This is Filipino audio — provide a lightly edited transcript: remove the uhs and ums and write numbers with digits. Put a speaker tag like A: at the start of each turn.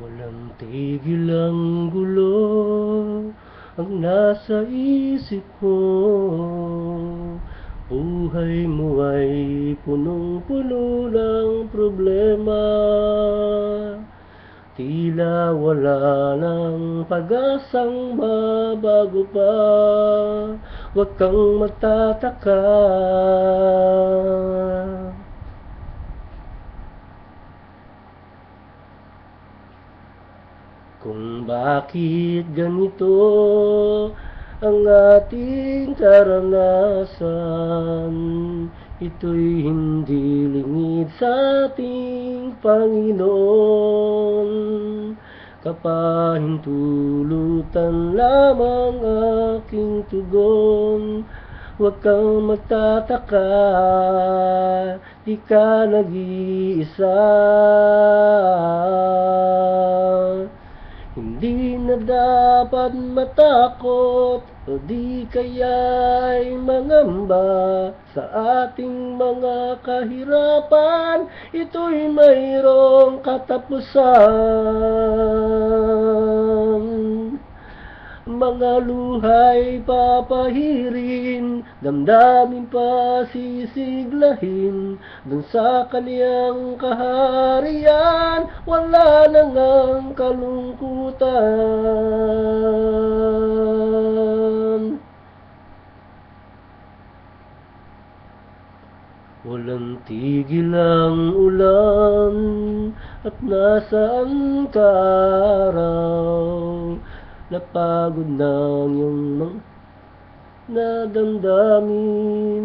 A: Walang tigil ang gulo ang nasa isip ko. Buhay mo ay punong-puno ng problema. Tila wala ng pag-asang mabago pa. Huwag kang magtataka kung bakit ganito ang ating karanasan. Ito'y hindi lingid sa ating Panginoon. Kapahintulutan lamang aking tugon. Huwag kang magtataka, di ka nag-iisa. Hindi na dapat matakot o di kaya'y mangamba sa ating mga kahirapan. Ito'y mayroong katapusan. Mga luha'y papahirin, damdamin pa sisiglahin, dun sa kaniyang kaharian, wala nang ang kalungkutan. Walang tigil ang ulan, at nasaan ka araw? Napagod na ang iyong mga damdamin.